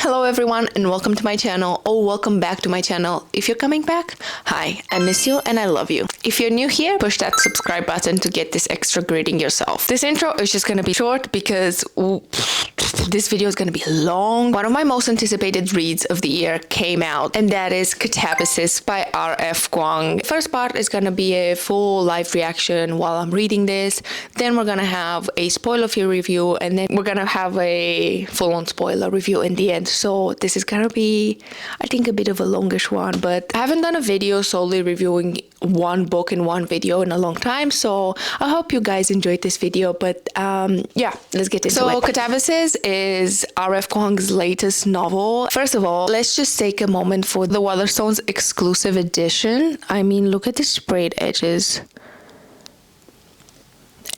Hello everyone and welcome to my channel, or welcome back to my channel. If you're coming back, hi, I miss you and I love you. If you're new here, push that subscribe button to get this extra greeting yourself. This intro is just gonna be short because this video is gonna be long. One of my most anticipated reads of the year came out, and that is Katabasis by RF Kuang. The first part is gonna be a full live reaction while I'm reading this. Then we're gonna have a spoiler-free review, and then we're gonna have a full-on spoiler review in the end. So this is gonna be, I think, a bit of a longish one, but I haven't done a video solely reviewing one book in one video in a long time, so I hope you guys enjoyed this video. But yeah, let's get into it. So Katabasis is RF Kuang's latest novel. First of all, let's just take a moment for the Waterstones exclusive edition. I mean, look at the sprayed edges.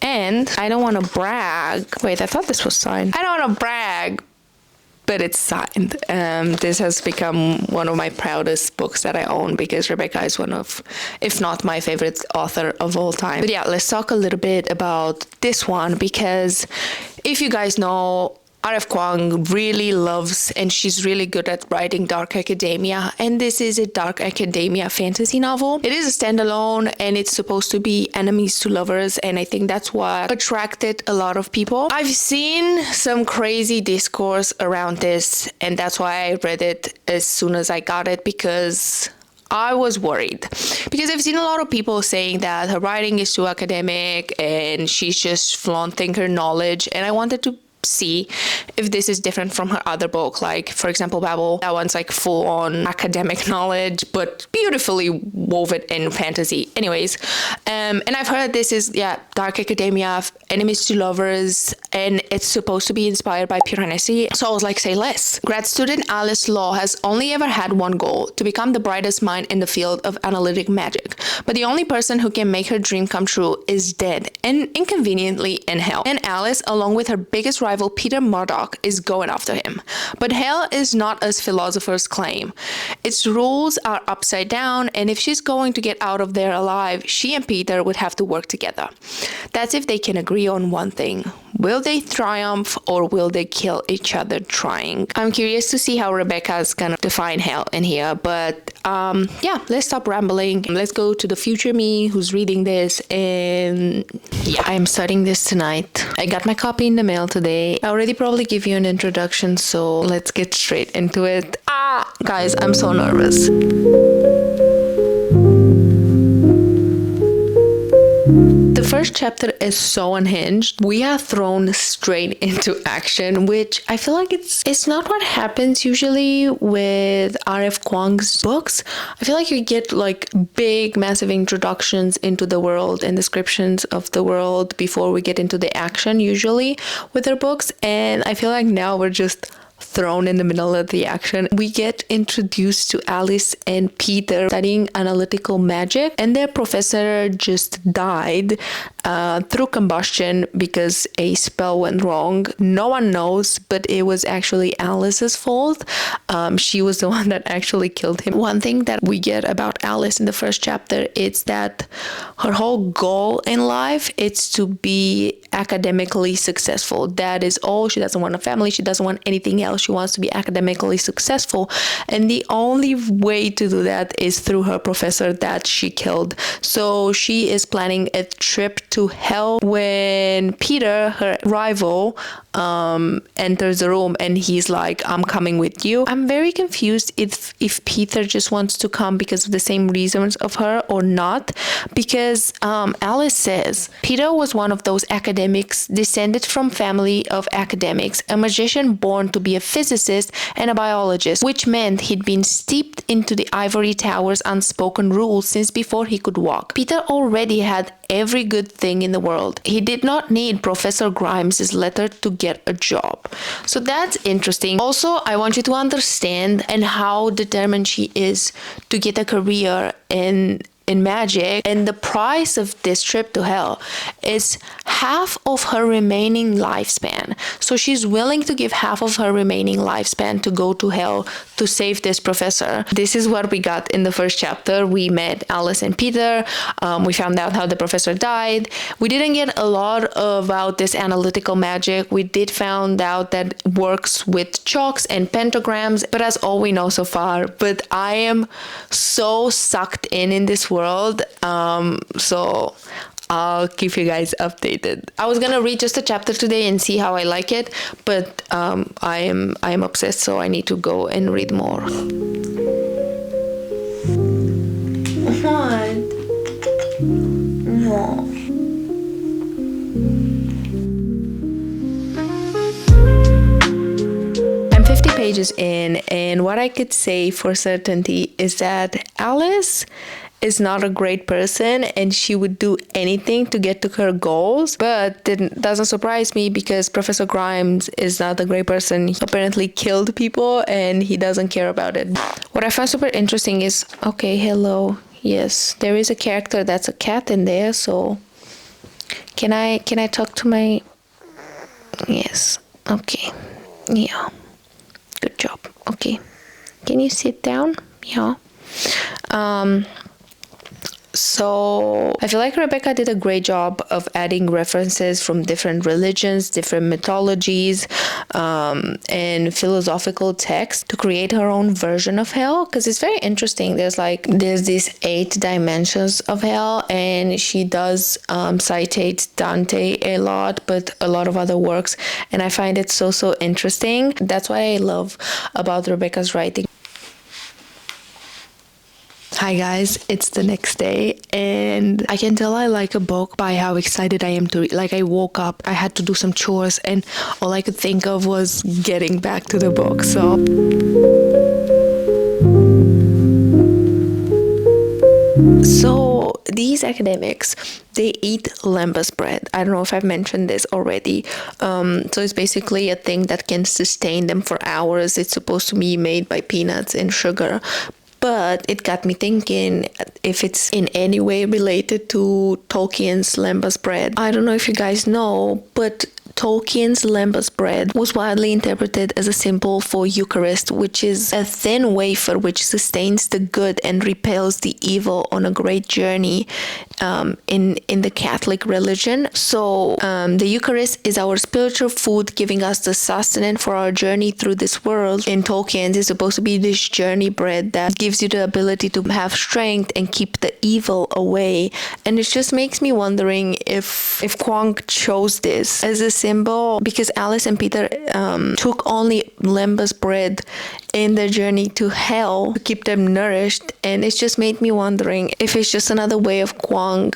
And I don't want to brag. Wait, I thought this was signed. I don't want to brag, but it's signed. This has become one of my proudest books that I own because Rebecca is one of, if not my favorite author of all time. But yeah, let's talk a little bit about this one, because if you guys know, RF Kuang really loves, and she's really good at writing dark academia, and this is a dark academia fantasy novel. It is a standalone, and it's supposed to be enemies to lovers, and I think that's what attracted a lot of people. I've seen some crazy discourse around this, and that's why I read it as soon as I got it, because I was worried, because I've seen a lot of people saying that her writing is too academic and she's just flaunting her knowledge, and I wanted to see if this is different from her other book, like for example Babel. That one's like full on academic knowledge but beautifully woven in fantasy. Anyways, and I've heard this is dark academia, enemies to lovers, and it's supposed to be inspired by pretentious. So I was like, say less. Grad student Alice Law has only ever had one goal: to become the brightest mind in the field of analytic magic. But the only person who can make her dream come true is dead, and inconveniently in hell. And Alice, along with her biggest rival Peter Murdoch, is going after him. But hell is not as philosophers claim. Its rules are upside down, and if she's going to get out of there alive, she and Peter would have to work together. That's if they can agree on one thing. Will they triumph, or will they kill each other trying? I'm curious to see how Rebecca's gonna define hell in here, but yeah, let's stop rambling. Let's go to the future me who's reading this, and yeah, I'm starting this tonight. I got my copy in the mail today. I already probably give you an introduction, so let's get straight into it. Guys, I'm so nervous. The first chapter is so unhinged. We are thrown straight into action, which I feel like it's not what happens usually with RF Kuang's books. I feel like you get like big, massive introductions into the world and descriptions of the world before we get into the action usually with her books, and I feel like now we're just thrown in the middle of the action. We get introduced to Alice and Peter studying analytical magic, and their professor just died through combustion because a spell went wrong. No one knows, but it was actually Alice's fault. She was the one that actually killed him. One thing that we get about Alice in the first chapter is that her whole goal in life is to be academically successful. That is all. She doesn't want a family. She doesn't want anything else. She wants to be academically successful, and the only way to do that is through her professor that she killed. So she is planning a trip to hell when Peter, her rival, enters the room, and he's like, I'm coming with you. I'm very confused if Peter just wants to come because of the same reasons of her or not, because Alice says Peter was one of those academics descended from family of academics, a magician born to be a physicist and a biologist, which meant he'd been steeped into the ivory tower's unspoken rules since before he could walk. Peter already had every good thing in the world. He did not need Professor Grimes' letter to get a job. So that's interesting. Also, I want you to understand and how determined she is to get a career in magic, and the price of this trip to hell is half of her remaining lifespan. So she's willing to give half of her remaining lifespan to go to hell to save this professor. This is what we got in the first chapter. We met Alice and Peter. We found out how the professor died. We didn't get a lot about this analytical magic. We did find out that it works with chalks and pentagrams, but that's all we know so far. But I am so sucked in this world. So I'll keep you guys updated. I was gonna read just a chapter today and see how I like it, but I am obsessed, so I need to go and read more. What? No. I'm 50 pages in, and what I could say for certainty is that Alice is not a great person and she would do anything to get to her goals, but it doesn't surprise me because Professor Grimes is not a great person. He apparently killed people and he doesn't care about it. What I find super interesting is, okay, hello, yes, there is a character that's a cat in there, so can I talk to my, yes, okay, yeah, good job, okay, can you sit down? Yeah. So I feel like Rebecca did a great job of adding references from different religions, different mythologies, and philosophical texts to create her own version of hell, because it's very interesting. There's these 8 dimensions of hell, and she does citate Dante a lot, but a lot of other works, and I find it so interesting. That's what I love about Rebecca's writing. Hi guys, it's the next day and I can tell I like a book by how excited I am to read. Like I woke up, I had to do some chores and all I could think of was getting back to the book. So these academics, they eat lembas bread. I don't know if I've mentioned this already. So it's basically a thing that can sustain them for hours. It's supposed to be made by peanuts and sugar. But it got me thinking if it's in any way related to Tolkien's lembas bread. I don't know if you guys know, but Tolkien's lembas bread was widely interpreted as a symbol for Eucharist, which is a thin wafer which sustains the good and repels the evil on a great journey in the Catholic religion. So the Eucharist is our spiritual food, giving us the sustenance for our journey through this world. In Tolkien, it's supposed to be this journey bread that gives you the ability to have strength and keep the evil away. And it just makes me wondering if Kuang chose this as a symbol, because Alice and Peter took only lembas bread in their journey to hell to keep them nourished, and it just made me wondering if it's just another way of Kuang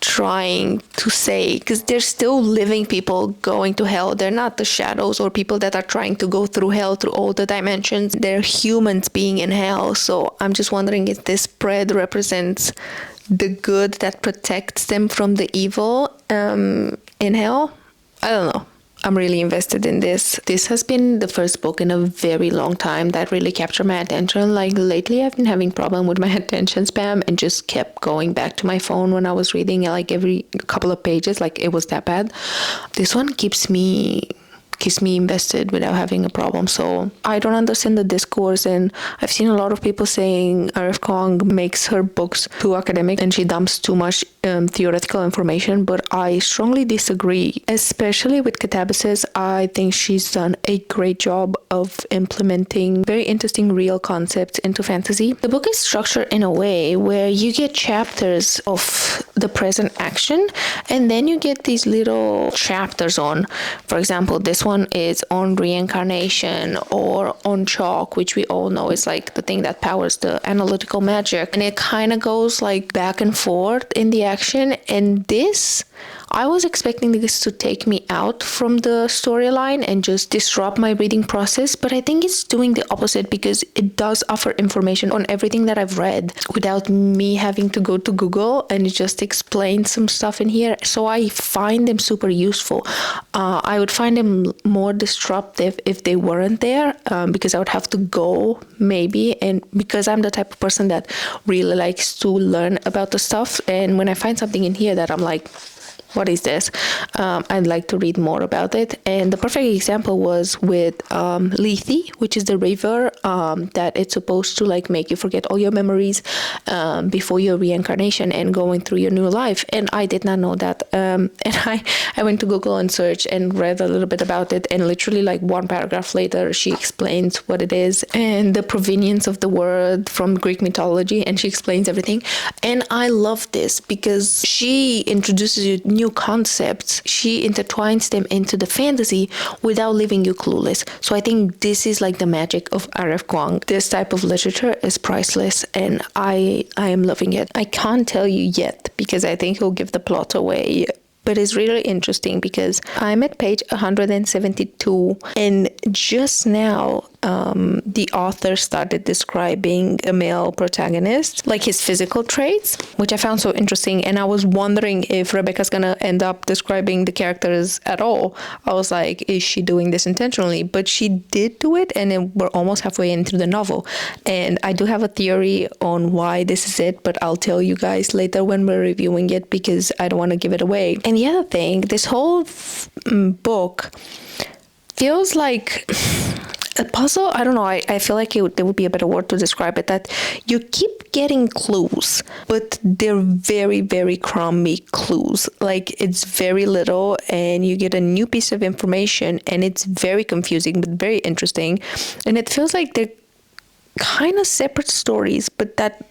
trying to say, because they're still living people going to hell. They're not the shadows or people that are trying to go through hell through all the dimensions. They're humans being in hell. So I'm just wondering if this bread represents the good that protects them from the evil in hell. I don't know. I'm really invested in this. This has been the first book in a very long time that really captured my attention. Like lately I've been having problem with my attention span and just kept going back to my phone when I was reading, like every couple of pages, like it was that bad. This one keeps me invested without having a problem. So I don't understand the discourse, and I've seen a lot of people saying RF Kuang makes her books too academic and she dumps too much theoretical information, but I strongly disagree. Especially with Katabasis, I think she's done a great job of implementing very interesting real concepts into fantasy. The book is structured in a way where you get chapters of the present action, and then you get these little chapters on, for example, this one is on reincarnation or on chalk, which we all know is like the thing that powers the analytical magic, and it kind of goes like back and forth in the action. And this, I was expecting this to take me out from the storyline and just disrupt my reading process, but I think it's doing the opposite because it does offer information on everything that I've read without me having to go to Google, and it just explains some stuff in here. So I find them super useful. I would find them more disruptive if they weren't there, because I would have to go maybe, and because I'm the type of person that really likes to learn about the stuff, and when I find something in here that I'm like, what is this? I'd like to read more about it. And the perfect example was with Lethe, which is the river that it's supposed to like make you forget all your memories before your reincarnation and going through your new life. And I did not know that. And I went to Google and searched and read a little bit about it. And literally like one paragraph later, she explains what it is and the provenience of the word from Greek mythology. And she explains everything. And I love this because she introduces you new concepts. She intertwines them into the fantasy without leaving you clueless. So I think this is like the magic of RF Kuang. This type of literature is priceless and I am loving it. I can't tell you yet because I think he'll give the plot away. But it's really interesting because I'm at page 172 and just now the author started describing a male protagonist, like his physical traits, which I found so interesting. And I was wondering if Rebecca's gonna end up describing the characters at all. I was like, is she doing this intentionally? But she did do it, and then we're almost halfway into the novel. And I do have a theory on why this is it, but I'll tell you guys later when we're reviewing it because I don't want to give it away. And the other thing, this whole book feels like a puzzle. I don't know. I feel like there would be a better word to describe it, that you keep getting clues, but they're very, very crummy clues. Like it's very little and you get a new piece of information and it's very confusing, but very interesting. And it feels like they're kind of separate stories, but that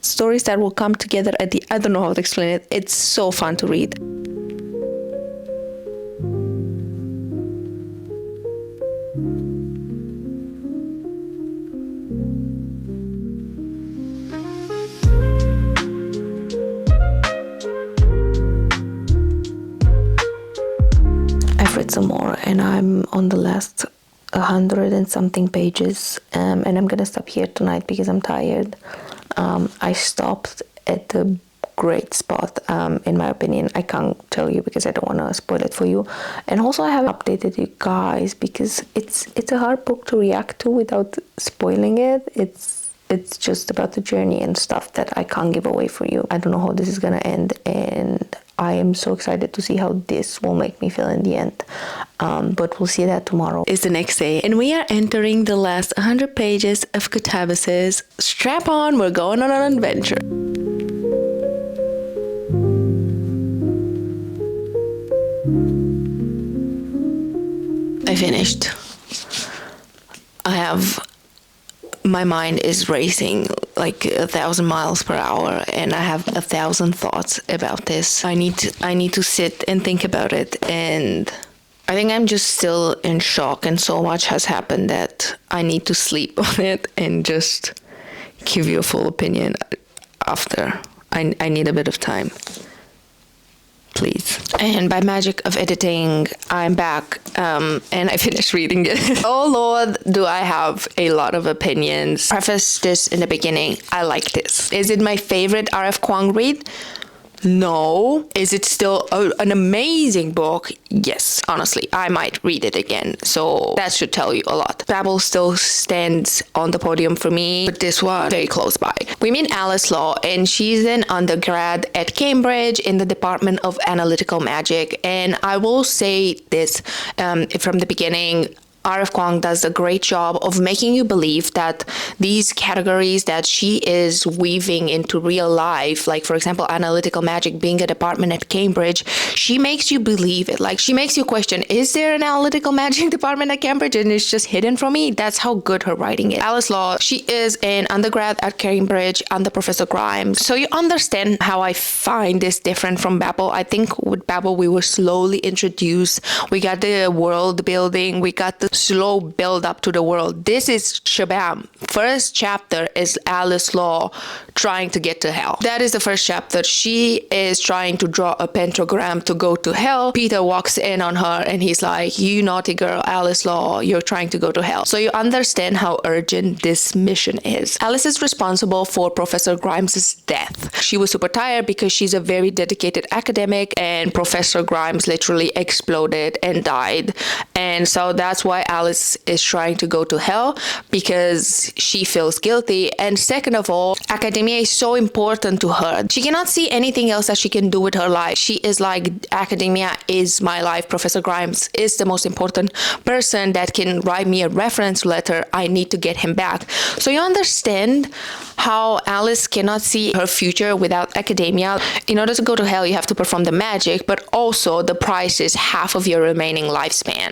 stories that will come together at the, I don't know how to explain it. It's so fun to read. Read some more and I'm on the last 100 and something pages and I'm gonna stop here tonight because I'm tired. I stopped at the great spot in my opinion. I can't tell you because I don't want to spoil it for you, and also I haven't updated you guys because it's a hard book to react to without spoiling it. It's just about the journey and stuff that I can't give away for you. I don't know how this is gonna end, and I am so excited to see how this will make me feel in the end. But we'll see that tomorrow. It's the next day, and we are entering the last 100 pages of Katabasis. Strap on, we're going on an adventure. I finished. My mind is racing like 1,000 miles per hour and I have 1,000 thoughts about this. I need to sit and think about it, and I think I'm just still in shock and so much has happened that I need to sleep on it and just give you a full opinion after. I need a bit of time. Please. And by magic of editing, I'm back and I finished reading it. Oh Lord, do I have a lot of opinions. Preface this in the beginning. I like this. Is it my favorite RF Kuang read? No. Is it still an amazing book? Yes. Honestly, I might read it again. So that should tell you a lot. Babel still stands on the podium for me, but this one very close by. We meet Alice Law, and she's an undergrad at Cambridge in the Department of Analytical Magic. And I will say this from the beginning, RF Kuang does a great job of making you believe that these categories that she is weaving into real life, like for example, analytical magic being a department at Cambridge, she makes you believe it. Like she makes you question, is there an analytical magic department at Cambridge and it's just hidden from me? That's how good her writing is. Alice Law, she is an undergrad at Cambridge under Professor Grimes. So you understand how I find this different from Babel. I think with Babel, we were slowly introduced. We got the world building, we got the slow build up to the world. This is shabam. First chapter is Alice Law trying to get to hell. That is the first chapter. She is trying to draw a pentagram to go to hell. Peter walks in on her and he's like, you naughty girl, Alice Law, you're trying to go to hell. So you understand how urgent this mission is. Alice is responsible for Professor Grimes' death. She was super tired because she's a very dedicated academic and Professor Grimes literally exploded and died. And so that's why why Alice is trying to go to hell, because she feels guilty. And second of all, academia is so important to her. She cannot see anything else that she can do with her life. She is like, academia is my life. Professor Grimes is the most important person that can write me a reference letter. I need to get him back. So you understand how Alice cannot see her future without academia. In order to go to hell, you have to perform the magic, but also the price is half of your remaining lifespan.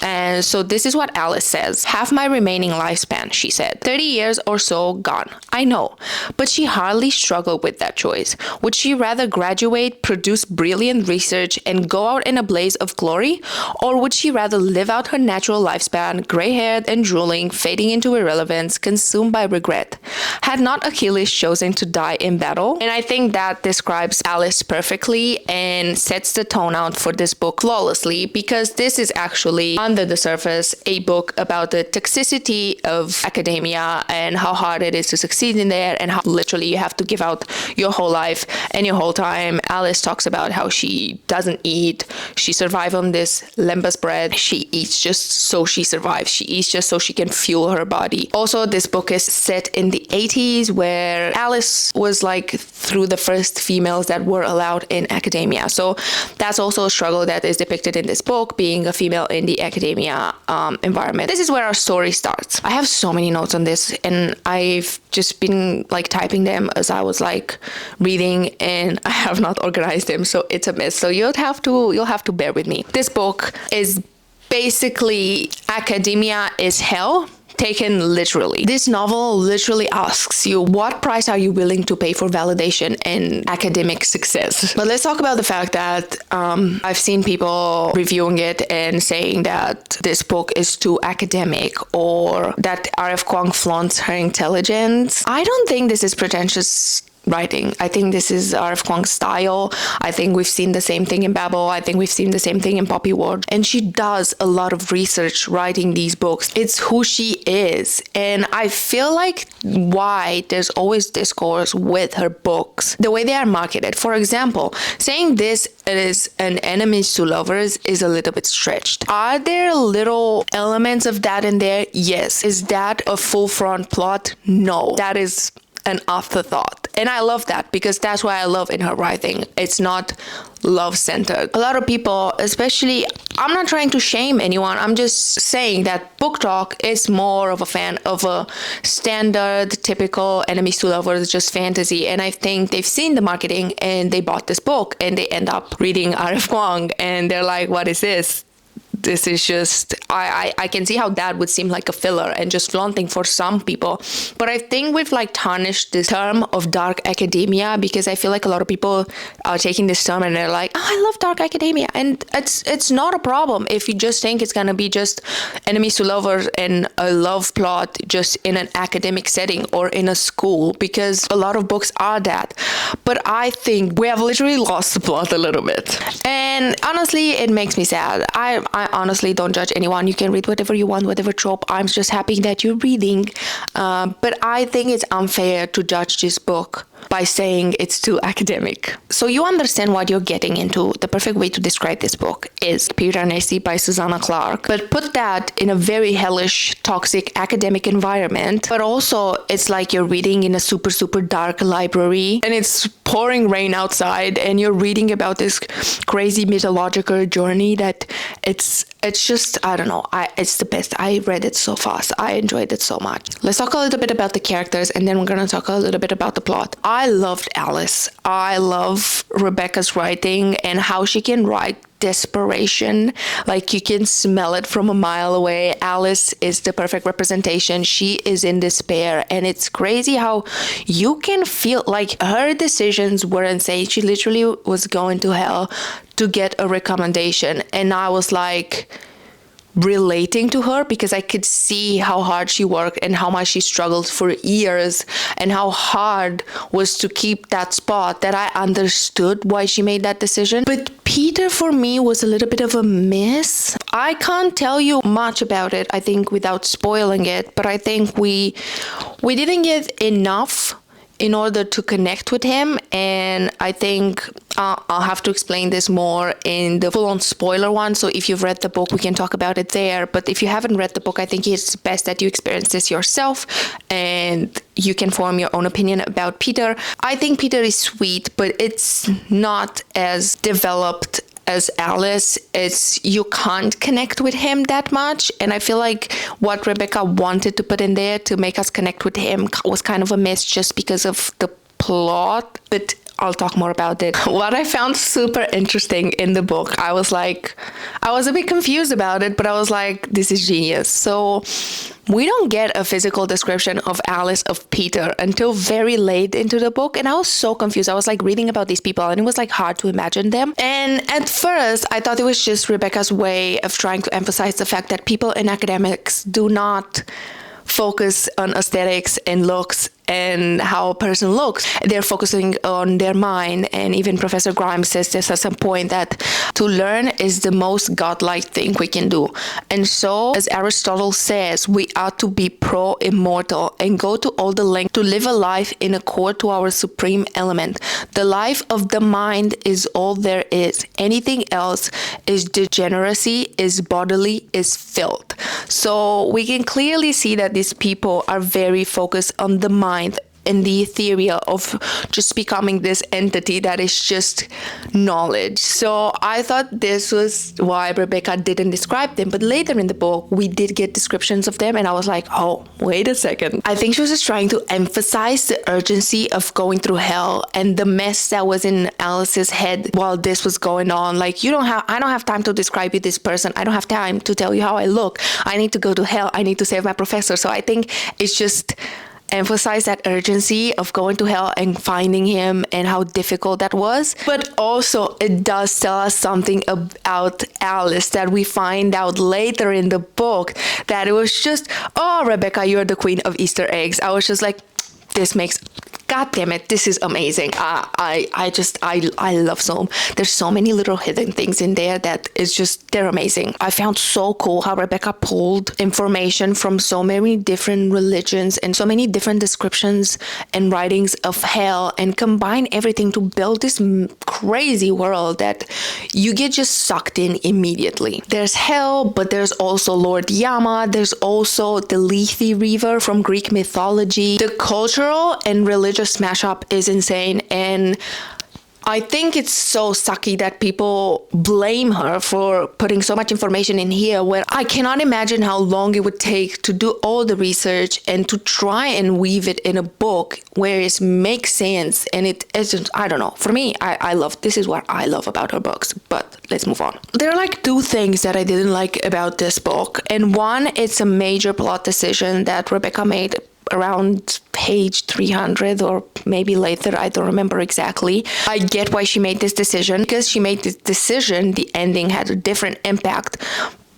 And so this is what Alice says. Half my remaining lifespan, she said. 30 years or so gone. I know. But she hardly struggled with that choice. Would she rather graduate, produce brilliant research, and go out in a blaze of glory? Or would she rather live out her natural lifespan, gray-haired and drooling, fading into irrelevance, consumed by regret? Had not Achilles chosen to die in battle? And I think that describes Alice perfectly and sets the tone out for this book flawlessly, because this is actually, under the surface, a book about the toxicity of academia and how hard it is to succeed in there, and how literally you have to give out your whole life and your whole time. Alice talks about how she doesn't eat. She survives on this lembas bread. She eats just so she survives. She eats just so she can fuel her body. Also, this book is set in the 80s, where Alice was like through the first females that were allowed in academia. So that's also a struggle that is depicted in this book, being a female in the academia environment. This is where our story starts. I have so many notes on this, and I've just been like typing them as I was like reading, and I have not organized them, so it's a mess. So you'll have to bear with me. This book is basically academia is hell, taken literally. This novel literally asks you, what price are you willing to pay for validation and academic success? But let's talk about the fact that I've seen people reviewing it and saying that this book is too academic, or that RF Kuang flaunts her intelligence. I don't think this is pretentious writing. I think this is RF Kuang's style. I think we've seen the same thing in Babel. I think we've seen the same thing in Poppy Ward. And she does a lot of research writing these books. It's who she is. And I feel like why there's always discourse with her books, the way they are marketed. For example, saying this is an enemies to lovers is a little bit stretched. Are there little elements of that in there? Yes. Is that a full front plot? No. That is an afterthought. And I love that, because that's why I love in her writing. It's not love-centered. A lot of people, especially, I'm not trying to shame anyone, I'm just saying that BookTok is more of a fan of a standard, typical enemies to lovers, just fantasy. And I think they've seen the marketing and they bought this book and they end up reading RF Kuang and they're like, what is this? This is just, I can see how that would seem like a filler and just flaunting for some people. But I think we've like tarnished this term of dark academia, because I feel like a lot of people are taking this term and they're like, oh, I love dark academia. And it's not a problem if you just think it's going to be just enemies to lovers and a love plot just in an academic setting or in a school, because a lot of books are that. But I think we have literally lost the plot a little bit. And honestly, it makes me sad. I honestly don't judge anyone. You can read whatever you want, whatever trope. I'm just happy that you're reading. But I think it's unfair to judge this book by saying it's too academic. So you understand what you're getting into. The perfect way to describe this book is Piranesi by Susanna Clarke, but put that in a very hellish, toxic academic environment. But also, it's like you're reading in a super, super dark library and it's pouring rain outside and you're reading about this crazy mythological journey that it's just, I don't know, it's the best. I read it so fast. I enjoyed it so much. Let's talk a little bit about the characters and then we're going to talk a little bit about the plot. I loved Alice. I love Rebecca's writing and how she can write desperation. Like you can smell it from a mile away. Alice is the perfect representation. She is in despair and it's crazy how you can feel like her decisions were insane. She literally was going to hell to get a recommendation and I was like relating to her because I could see how hard she worked and how much she struggled for years and how hard was to keep that spot, that I understood why she made that decision. But Peter for me was a little bit of a miss. I can't tell you much about it, I think, without spoiling it, but I think we didn't get enough in order to connect with him. And I think I'll have to explain this more in the full-on spoiler one. So if you've read the book, we can talk about it there. But if you haven't read the book, I think it's best that you experience this yourself and you can form your own opinion about Peter. I think Peter is sweet, but it's not as developed as Alice. You can't connect with him that much. And I feel like what Rebecca wanted to put in there to make us connect with him was kind of a miss just because of the plot. But I'll talk more about it. What I found super interesting in the book, I was a bit confused about it, but I was like, this is genius. So we don't get a physical description of Alice, of Peter, until very late into the book. And I was so confused. I was like reading about these people and it was like hard to imagine them. And at first, I thought it was just Rebecca's way of trying to emphasize the fact that people in academics do not focus on aesthetics and looks and how a person looks. They're focusing on their mind. And even Professor Grimes says this at some point, that to learn is the most godlike thing we can do. And so, as Aristotle says, we ought to be pro-immortal and go to all the length to live a life in accord to our supreme element. The life of the mind is all there is. Anything else is degeneracy, is bodily, is filth. So we can clearly see that these people are very focused on the mind and the ethereal of just becoming this entity that is just knowledge. So I thought this was why Rebecca didn't describe them. But later in the book, we did get descriptions of them. And I was like, oh, wait a second. I think she was just trying to emphasize the urgency of going through hell and the mess that was in Alice's head while this was going on. Like, I don't have time to describe you this person. I don't have time to tell you how I look. I need to go to hell. I need to save my professor. So I think it's just emphasize that urgency of going to hell and finding him and how difficult that was. But also it does tell us something about Alice that we find out later in the book, that it was just, oh, Rebecca, you're the queen of Easter eggs. I was just like, God damn it, this is amazing. I love there's so many little hidden things in there that is just, they're amazing. I found so cool how Rebecca pulled information from so many different religions and so many different descriptions and writings of hell and combine everything to build this crazy world that you get just sucked in immediately. There's hell, but there's also Lord Yama. There's also the Lethe River from Greek mythology. The cultural and religious smash-up is insane, and I think it's so sucky that people blame her for putting so much information in here, where I cannot imagine how long it would take to do all the research and to try and weave it in a book where it makes sense. And it isn't, I don't know. For me, this is what I love about her books, but let's move on. There are like two things that I didn't like about this book. And one, it's a major plot decision that Rebecca made around page 300 or maybe later, I don't remember exactly. I get why she made this decision. Because she made this decision, the ending had a different impact.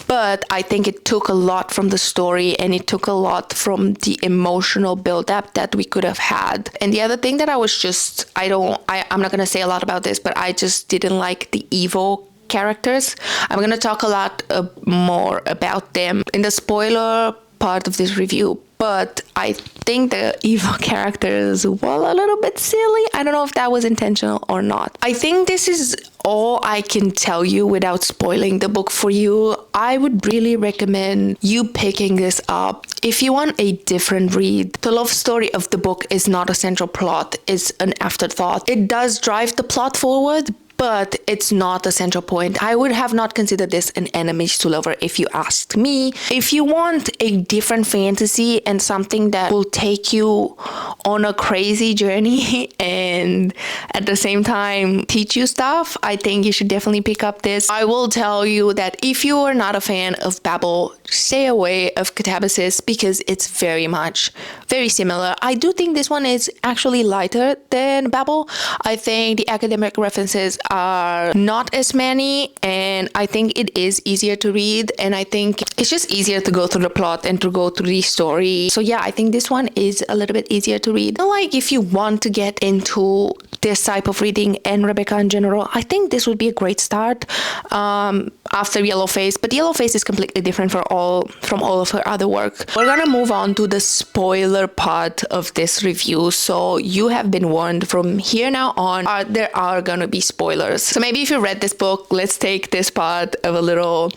But I think it took a lot from the story, and it took a lot from the emotional build-up that we could have had. And the other thing that I was just, I'm not going to say a lot about this, but I just didn't like the evil characters. I'm going to talk a lot more about them in the spoiler part of this review. But I think the evil characters were a little bit silly. I don't know if that was intentional or not. I think this is all I can tell you without spoiling the book for you. I would really recommend you picking this up. If you want a different read, the love story of the book is not a central plot, it's an afterthought. It does drive the plot forward, but it's not a central point. I would have not considered this an enemies to lover if you asked me. If you want a different fantasy and something that will take you on a crazy journey and at the same time teach you stuff, I think you should definitely pick up this. I will tell you that if you are not a fan of Babel, stay away of Katabasis because it's very similar. I do think this one is actually lighter than Babel. I think the academic references are not as many, and I think it is easier to read, and I think it's just easier to go through the plot and to go through the story. So yeah, I think this one is a little bit easier to read. Like if you want to get into this type of reading and Rebecca in general, I think this would be a great start after Yellowface. But Yellowface is completely different from all of her other work. We're gonna move on to the spoiler part of this review. So you have been warned from here now on, there are gonna be spoilers. So maybe if you read this book, let's take this part of a little,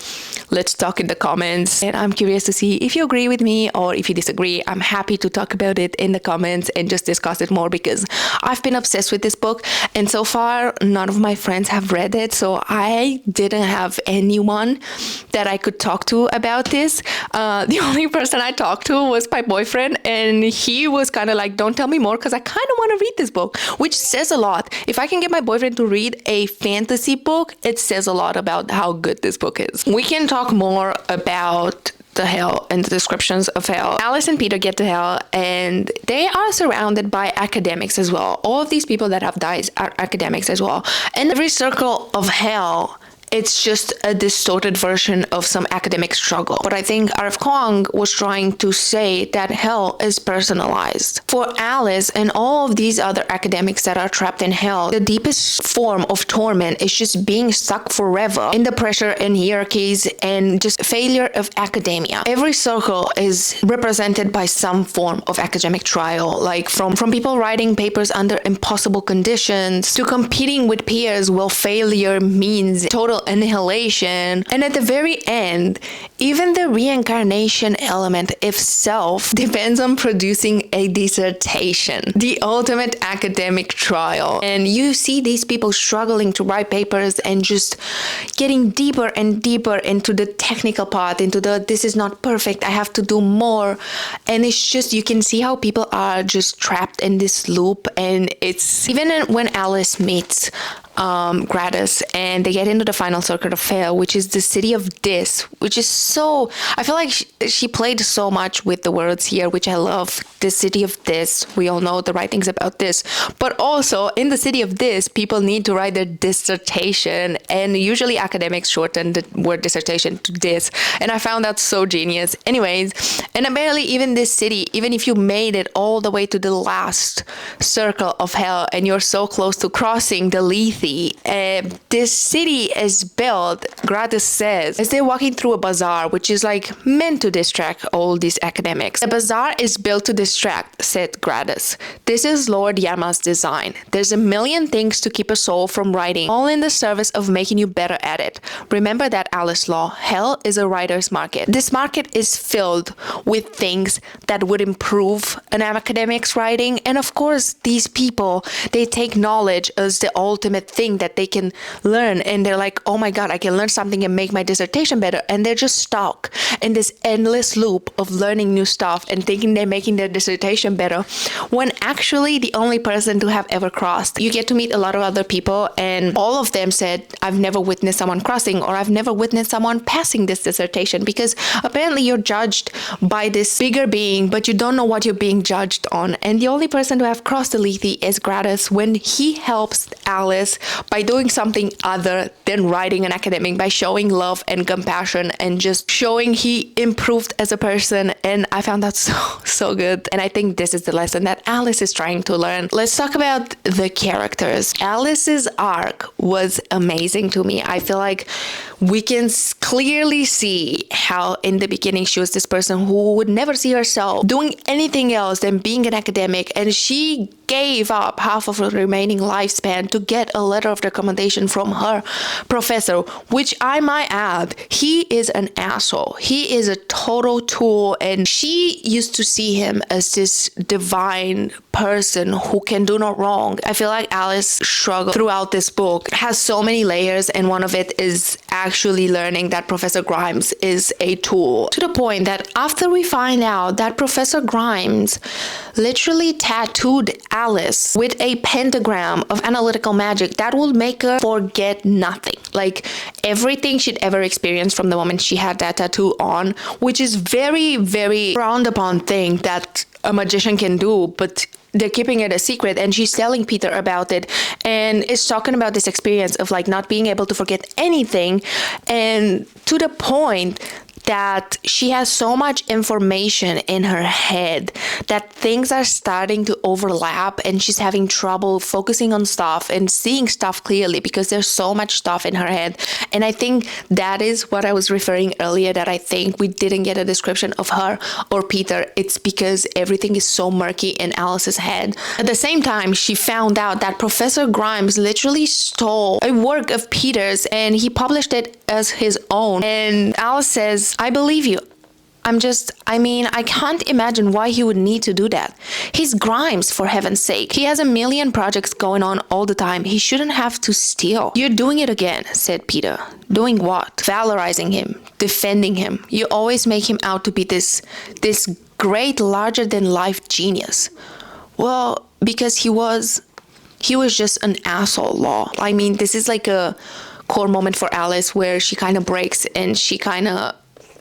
let's talk in the comments. And I'm curious to see if you agree with me or if you disagree. I'm happy to talk about it in the comments and just discuss it more, because I've been obsessed with this book, and so far none of my friends have read it, so I didn't have anyone that I could talk to about this. The only person I talked to was my boyfriend, and he was kind of like, don't tell me more, because I kind of want to read this book, which says a lot. If I can get my boyfriend to read a fantasy book, it says a lot about how good this book is. We can talk more about the hell and the descriptions of hell. Alice and Peter get to hell, and they are surrounded by academics as well. All of these people that have died are academics as well. And every circle of hell, it's just a distorted version of some academic struggle. But I think RF Kuang was trying to say that hell is personalized. For Alice and all of these other academics that are trapped in hell, the deepest form of torment is just being stuck forever in the pressure and hierarchies and just failure of academia. Every circle is represented by some form of academic trial, like from people writing papers under impossible conditions to competing with peers while failure means total annihilation. And at the very end, even the reincarnation element itself depends on producing a dissertation, the ultimate academic trial. And you see these people struggling to write papers and just getting deeper and deeper into the technical part, into the this is not perfect, I have to do more. And it's just, you can see how people are just trapped in this loop. And it's even when Alice meets Gradus and they get into the final circuit of hell, which is the city of Dis, which is so, I feel like she played so much with the words here, which I love. The city of Dis, we all know the right things about this, but also in the city of Dis, people need to write their dissertation, and usually academics shorten the word dissertation to Dis, and I found that so genius. Anyways, and apparently even this city, even if you made it all the way to the last circle of hell and you're so close to crossing the Lethe, this city is built, Gradus says, as they're walking through a bazaar, which is like meant to distract all these academics. The bazaar is built to distract, said Gradus. This is Lord Yama's design. There's a million things to keep a soul from writing, all in the service of making you better at it. Remember that, Alice Law. Hell is a writer's market. This market is filled with things that would improve an academic's writing, and of course, these people, they take knowledge as the ultimate thing that they can learn, and they're like, oh my god, I can learn something and make my dissertation better, and they're just stuck in this endless loop of learning new stuff and thinking they're making their dissertation better, when actually the only person to have ever crossed. You get to meet a lot of other people, and all of them said, I've never witnessed someone crossing, or I've never witnessed someone passing this dissertation, because apparently you're judged by this bigger being, but you don't know what you're being judged on. And the only person to have crossed the Lethe is Gradus, when he helps Alice by doing something other than writing an academic, by showing love and compassion and just showing he improved as a person. And I found that so good. And I think this is the lesson that Alice is trying to learn. Let's talk about the characters. Alice's arc was amazing to me. I feel like we can clearly see how in the beginning she was this person who would never see herself doing anything else than being an academic, and she gave up half of her remaining lifespan to get a letter of recommendation from her professor, which I might add, he is an asshole. He is a total tool, and she used to see him as this divine person who can do no wrong. I feel like Alice struggled throughout this book. It has so many layers, and one of it is actually learning that Professor Grimes is a tool, to the point that after we find out that Professor Grimes literally tattooed Alice with a pentagram of analytical magic that will make her forget nothing, like everything she'd ever experienced from the moment she had that tattoo on, which is very, very frowned upon thing that a magician can do, but they're keeping it a secret. And she's telling Peter about it, and is talking about this experience of like not being able to forget anything, and to the point that she has so much information in her head that things are starting to overlap and she's having trouble focusing on stuff and seeing stuff clearly because there's so much stuff in her head. And I think that is what I was referring earlier, that I think we didn't get a description of her or Peter. It's because everything is so murky in Alice's head. At the same time, she found out that Professor Grimes literally stole a work of Peter's and he published it as his own. And Alice says, I believe you. I can't imagine why he would need to do that. He's Grimes, for heaven's sake. He has a million projects going on all the time. He shouldn't have to steal. You're doing it again, said Peter. Doing what? Valorizing him, defending him. You always make him out to be this great, larger-than-life genius. Well, because he was just an asshole, Law. I mean, this is like a core moment for Alice where she kind of breaks and she kind of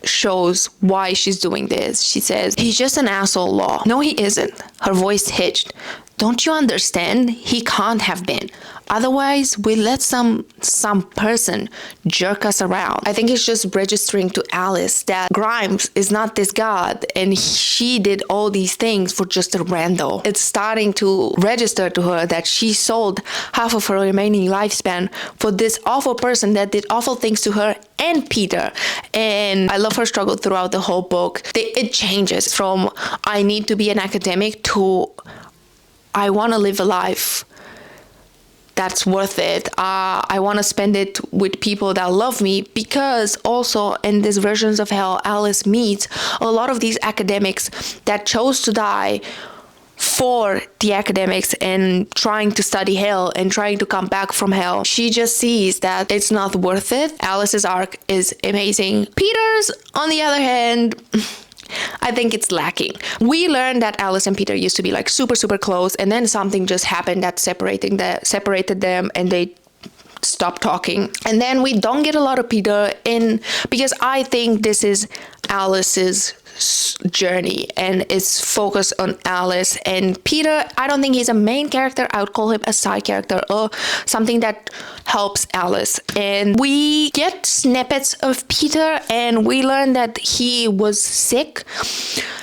shows why she's doing this. She says, he's just an asshole, Law. No, he isn't. Her voice hitched. Don't you understand? He can't have been. Otherwise, we let some person jerk us around. I think it's just registering to Alice that Grimes is not this god and she did all these things for just a rando. It's starting to register to her that she sold half of her remaining lifespan for this awful person that did awful things to her and Peter. And I love her struggle throughout the whole book. It changes from I need to be an academic to I want to live a life that's worth it. I want to spend it with people that love me, because also in these versions of hell, Alice meets a lot of these academics that chose to die for the academics and trying to study hell and trying to come back from hell. She just sees that it's not worth it. Alice's arc is amazing. Peter's, on the other hand, I think it's lacking. We learned that Alice and Peter used to be like super, super close, and then something just happened that separated them and they stopped talking. And then we don't get a lot of Peter in, because I think this is Alice's journey and it's focused on Alice. And Peter, I don't think he's a main character. I would call him a side character or something that helps Alice. And we get snippets of Peter and we learn that he was sick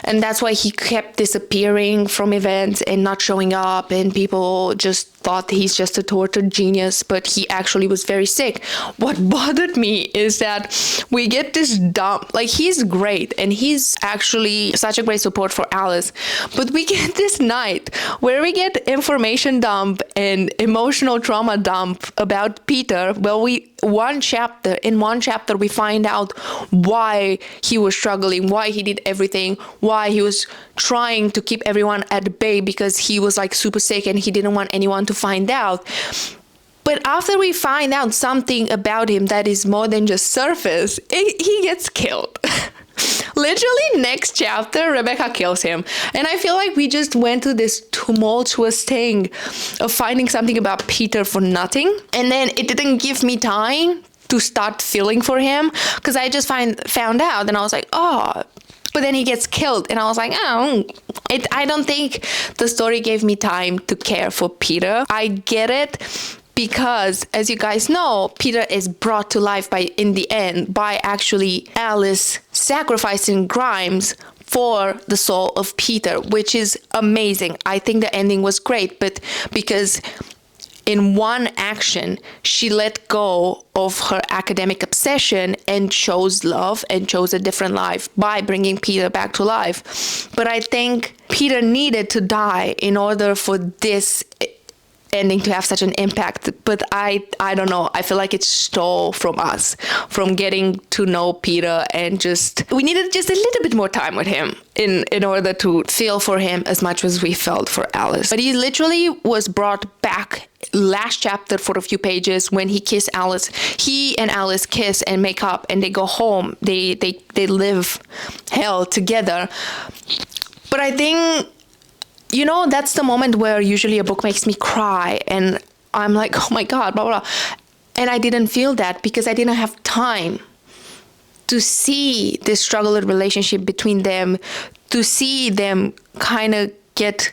and that's why he kept disappearing from events and not showing up, and people just thought he's just a tortured genius, but he actually was very sick. What bothered me is that we get this dump, like he's great and he's actually such a great support for Alice, but we get this night where we get information dump and emotional trauma dump about Peter. Well, in one chapter we find out why he was struggling, why he did everything, why he was trying to keep everyone at bay because he was like super sick and he didn't want anyone to find out. But after we find out something about him that is more than just surface, he gets killed. Literally next chapter, Rebecca kills him. And I feel like we just went through this tumultuous thing of finding something about Peter for nothing. And then it didn't give me time to start feeling for him, because I just found out and I was like, oh, but then he gets killed. And I was like, oh, I don't think the story gave me time to care for Peter. I get it, because as you guys know, Peter is brought to life in the end by actually Alice sacrificing Grimes for the soul of Peter, which is amazing. I think the ending was great, but because in one action, she let go of her academic obsession and chose love and chose a different life by bringing Peter back to life. But I think Peter needed to die in order for this ending to have such an impact. But I don't know, I feel like it stole from us, from getting to know Peter, and we needed just a little bit more time with him in order to feel for him as much as we felt for Alice. But he literally was brought back last chapter for a few pages when he kissed Alice. He and Alice kiss and make up and they go home. They live hell together. But I think, you know, that's the moment where usually a book makes me cry and I'm like, oh my God, blah, blah, blah. And I didn't feel that because I didn't have time to see this struggled relationship between them, to see them kind of get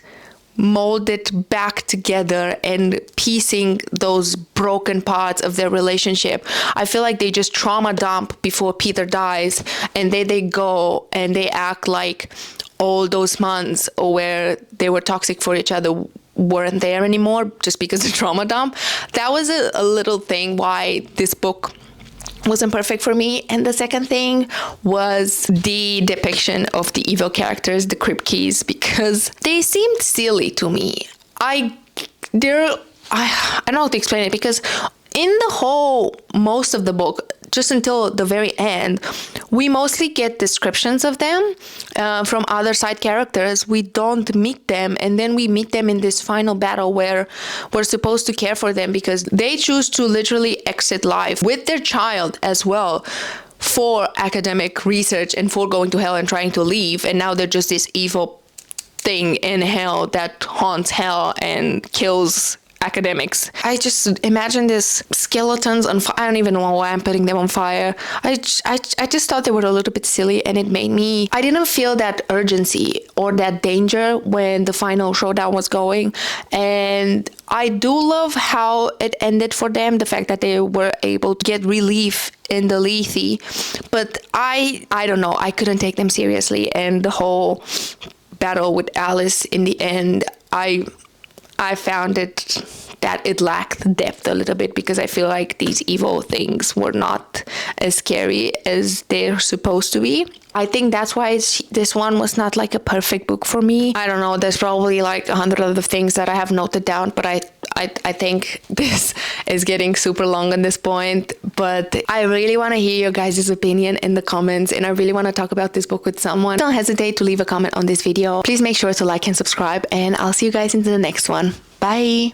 molded back together and piecing those broken parts of their relationship. I feel like they just trauma dump before Peter dies, and then they go and they act like all those months where they were toxic for each other weren't there anymore just because of trauma dump. That was a little thing why this book wasn't perfect for me. And the second thing was the depiction of the evil characters, the Kripkes, because they seemed silly to me. I don't know how to explain it, because in the whole, most of the book, just until the very end, we mostly get descriptions of them from other side characters. We don't meet them, and then we meet them in this final battle where we're supposed to care for them because they choose to literally exit life with their child as well for academic research and for going to hell and trying to leave, and now they're just this evil thing in hell that haunts hell and kills academics. I just imagine this skeletons on fire. I don't even know why I'm putting them on fire. I just thought they were a little bit silly, and it made me, I didn't feel that urgency or that danger when the final showdown was going. And I do love how it ended for them, the fact that they were able to get relief in the Lethe. But I don't know, I couldn't take them seriously, and the whole battle with Alice in the end, I found it that it lacked depth a little bit, because I feel like these evil things were not as scary as they're supposed to be. I think that's why this one was not like a perfect book for me. I don't know, there's probably like 100 other things that I have noted down, but I think this is getting super long at this point. But I really want to hear your guys' opinion in the comments, and I really want to talk about this book with someone. Don't hesitate to leave a comment on this video. Please make sure to like and subscribe, and I'll see you guys in the next one. Bye!